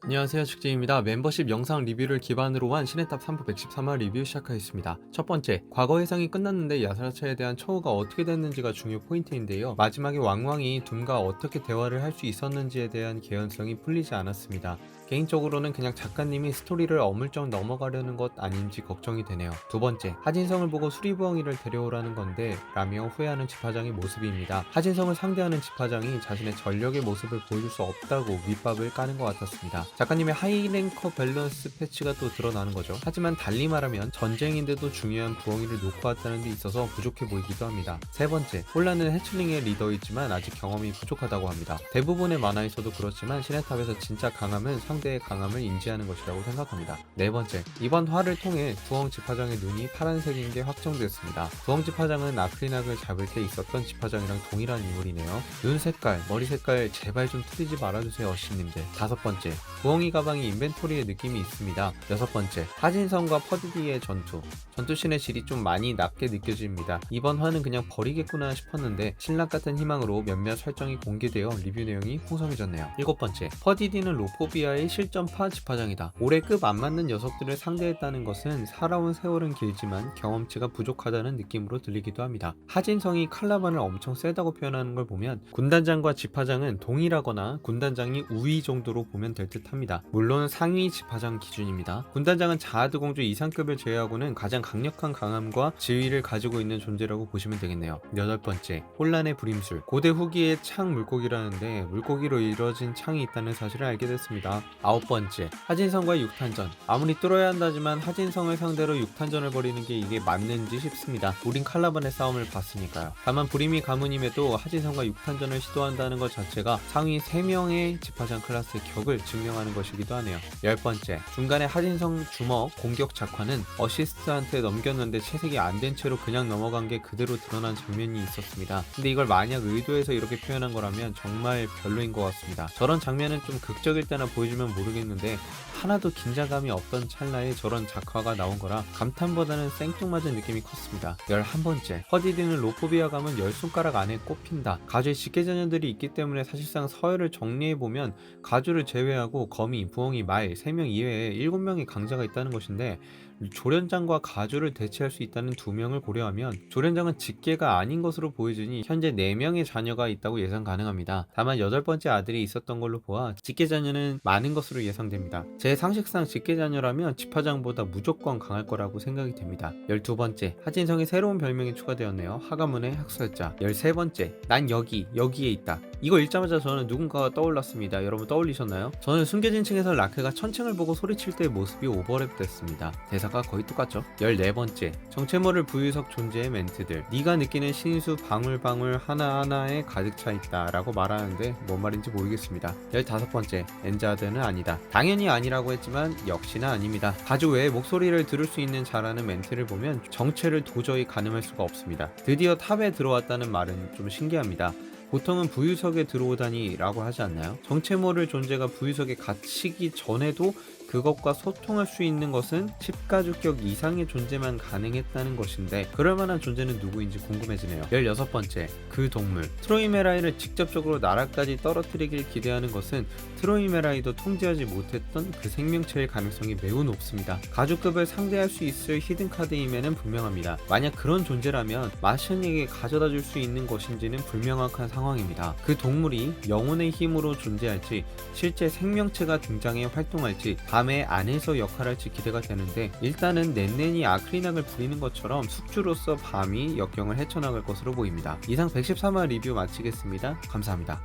안녕하세요, 축제입니다. 멤버십 영상 리뷰를 기반으로 한 신해탑 3부 113화 리뷰 시작하겠습니다. 첫 번째, 과거 해상이 끝났는데 야사라차에 대한 처우가 어떻게 됐는지가 중요 포인트인데요. 마지막에 왕왕이 둠과 어떻게 대화를 할 수 있었는지에 대한 개연성이 풀리지 않았습니다. 개인적으로는 그냥 작가님이 스토리를 어물쩍 넘어가려는 것 아닌지 걱정이 되네요. 두 번째, 하진성을 보고 수리부엉이를 데려오라는 건데 라며 후회하는 집화장의 모습입니다. 하진성을 상대하는 집화장이 자신의 전력의 모습을 보여줄 수 없다고 밑밥을 까는 것 같았습니다. 작가님의 하이랭커 밸런스 패치가 또 드러나는 거죠. 하지만 달리 말하면 전쟁인데도 중요한 부엉이를 놓고 왔다는 데 있어서 부족해 보이기도 합니다. 세 번째, 홀라는 해틀링의 리더이지만 아직 경험이 부족하다고 합니다. 대부분의 만화에서도 그렇지만 신해탑에서 진짜 강함은 상대의 강함을 인지하는 것이라고 생각합니다. 네 번째, 이번 화를 통해 부엉 집화장의 눈이 파란색인 게 확정됐습니다. 부엉 집화장은 아크리낙을 잡을 때 있었던 집화장이랑 동일한 인물이네요. 눈 색깔, 머리 색깔 제발 좀 틀리지 말아주세요, 어씨님들. 다섯 번째, 부엉이 가방이 인벤토리의 느낌이 있습니다. 여섯 번째, 하진성과 퍼디디의 전투신의 질이 좀 많이 낮게 느껴집니다. 이번 화는 그냥 버리겠구나 싶었는데 신락 같은 희망으로 몇몇 설정이 공개되어 리뷰 내용이 풍성해졌네요. 일곱 번째, 퍼디디는 로포비아의 실전파 집화장이다. 올해 급 안 맞는 녀석들을 상대했다는 것은 살아온 세월은 길지만 경험치가 부족하다는 느낌으로 들리기도 합니다. 하진성이 칼라반을 엄청 세다고 표현하는 걸 보면 군단장과 집화장은 동일하거나 군단장이 우위 정도로 보면 될 듯합니다. 물론 상위 집화장 기준입니다. 군단장은 자아드 공주 이상급을 제외하고는 가장 강력한 강함과 지위를 가지고 있는 존재라고 보시면 되겠네요. 여덟 번째, 혼란의 불임술. 고대 후기의 창 물고기라는데 물고기로 이루어진 창이 있다는 사실을 알게 됐습니다. 아홉 번째, 하진성과의 6탄전. 아무리 뚫어야 한다지만 하진성을 상대로 6탄전을 벌이는 게 이게 맞는지 싶습니다. 우린 칼라반의 싸움을 봤으니까요. 다만 불임이 가문임에도 하진성과 6탄전을 시도한다는 것 자체가 상위 3명의 집화장 클래스의 격을 증명하는 것이기도 하네요. 열 번째, 중간에 하진성 주먹 공격 작화는 어시스트한테 넘겼는데 채색이 안 된 채로 그냥 넘어간 게 그대로 드러난 장면이 있었습니다. 근데 이걸 만약 의도해서 이렇게 표현한 거라면 정말 별로인 것 같습니다. 저런 장면은 좀 극적일 때나 보여주면 모르겠는데 하나도 긴장감이 없던 찰나에 저런 작화가 나온 거라 감탄보다는 생뚱맞은 느낌이 컸습니다. 11번째, 퍼디디는 로포비아 가면 10손가락 안에 꼽힌다. 가주에 직계자녀들이 있기 때문에 사실상 서열을 정리해보면 가주를 제외하고 거미, 부엉이, 말 3명 이외에 7명의 강자가 있다는 것인데 조련장과 가주를 대체할 수 있다는 2명을 고려하면 조련장은 직계가 아닌 것으로 보여지니 현재 4명의 자녀가 있다고 예상 가능합니다. 다만 8번째 아들이 있었던 걸로 보아 직계자녀는 많은 것으로 예상됩니다. 제 상식상 직계자녀라면 집화장보다 무조건 강할 거라고 생각이 됩니다. 12번째, 하진성의 새로운 별명이 추가되었네요. 하가문의 학살자. 13번째, 난 여기에 있다. 이거 읽자마자 저는 누군가가 떠올랐습니다. 여러분 떠올리셨나요? 저는 숨겨진 층에서 라크가 천층을 보고 소리칠 때의 모습이 오버랩 됐습니다. 대사가 거의 똑같죠? 14번째, 정체모를 부유석 존재의 멘트들. 네가 느끼는 신수 방울방울 하나하나에 가득 차 있다 라고 말하는데 뭔 말인지 모르겠습니다. 15번째, 엔자드는 아니다. 당연히 아니라고 했지만 역시나 아닙니다. 가주 외에 목소리를 들을 수 있는 자라는 멘트를 보면 정체를 도저히 가늠할 수가 없습니다. 드디어 탑에 들어왔다는 말은 좀 신기합니다. 보통은 부유석에 들어오다니 라고 하지 않나요? 정체 모를 존재가 부유석에 갇히기 전에도 그것과 소통할 수 있는 것은 10가족격 이상의 존재만 가능했다는 것인데 그럴만한 존재는 누구인지 궁금해지네요. 16번째, 그 동물. 트로이메라이를 직접적으로 나라까지 떨어뜨리길 기대하는 것은 트로이메라이도 통제하지 못했던 그 생명체의 가능성이 매우 높습니다. 가족급을 상대할 수 있을 히든카드임에는 분명합니다. 만약 그런 존재라면 마션에게 가져다 줄 수 있는 것인지는 불명확한 상황입니다. 그 동물이 영혼의 힘으로 존재할지 실제 생명체가 등장해 활동할지 밤의 안에서 역할할지 기대가 되는데 일단은 넨넨이 아크리낙을 부리는 것처럼 숙주로서 밤이 역경을 헤쳐나갈 것으로 보입니다. 이상 113화 리뷰 마치겠습니다. 감사합니다.